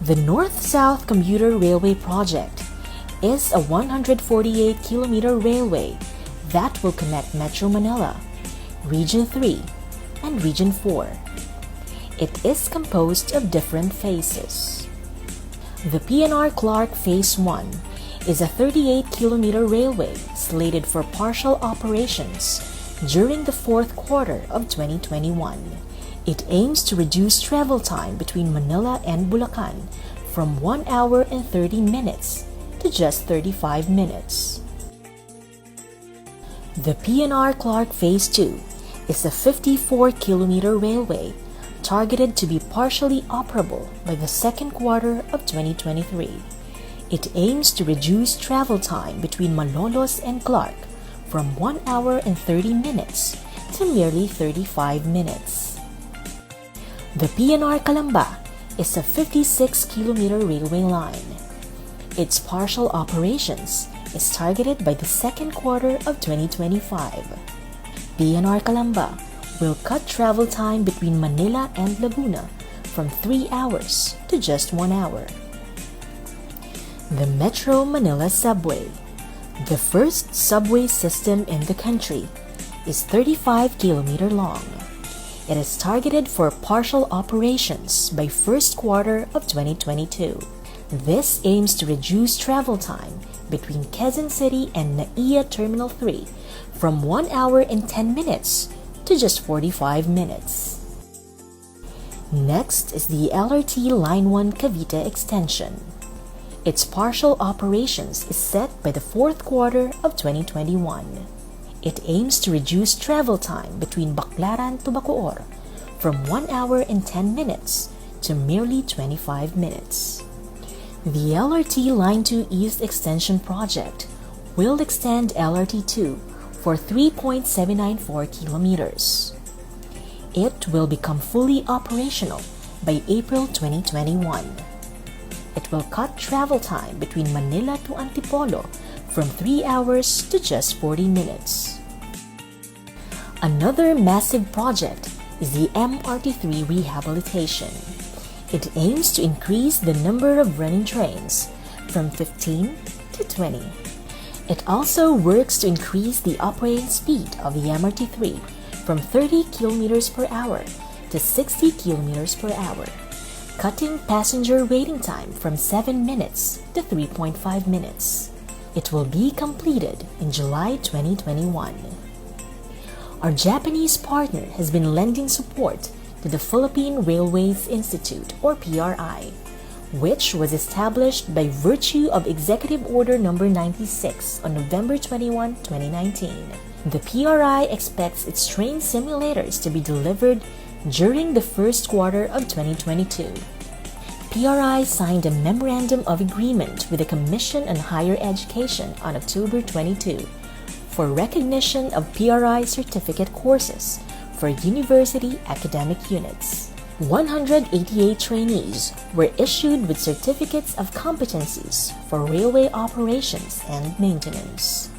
The North-South Commuter Railway Project is a 148-kilometer railway that will connect Metro Manila, Region 3, and Region 4. It is composed of different phases. The PNR Clark Phase 1 is a 38-kilometer railway slated for partial operations during the fourth quarter of 2021. It aims to reduce travel time between Manila and Bulacan from 1 hour and 30 minutes to just 35 minutes. The PNR Clark Phase 2 is a 54-kilometer railway targeted to be partially operable by the second quarter of 2023. It aims to reduce travel time between Malolos and Clark from 1 hour and 30 minutes to merely 35 minutes. The PNR Calamba is a 56-kilometer railway line. Its partial operations is targeted by the second quarter of 2025. PNR Calamba will cut travel time between Manila and Laguna from 3 hours to just 1 hour. The Metro Manila Subway, the first subway system in the country, is 35-kilometer long. It is targeted for partial operations by first quarter of 2022. This aims to reduce travel time between Quezon City and NAIA Terminal 3 from 1 hour and 10 minutes to just 45 minutes. Next is the LRT Line 1 Cavite extension. Its partial operations is set by the fourth quarter of 2021. It aims to reduce travel time between Baclaran to Bacoor from 1 hour and 10 minutes to merely 25 minutes. The LRT Line 2 East Extension Project will extend LRT 2 for 3.794 kilometers. It will become fully operational by April 2021. It will cut travel time between Manila to Antipolo from 3 hours to just 40 minutes. Another massive project is the MRT3 Rehabilitation. It aims to increase the number of running trains from 15 to 20. It also works to increase the operating speed of the MRT3 from 30 kilometers per hour to 60 kilometers per hour, cutting passenger waiting time from 7 minutes to 3.5 minutes. It will be completed in July 2021. Our Japanese partner has been lending support to the Philippine Railways Institute, or PRI, which was established by virtue of Executive Order No. 96 on November 21, 2019. The PRI expects its train simulators to be delivered during the first quarter of 2022. PRI signed a Memorandum of Agreement with the Commission on Higher Education on October 22 for recognition of PRI certificate courses for university academic units. 188 trainees were issued with certificates of competencies for railway operations and maintenance.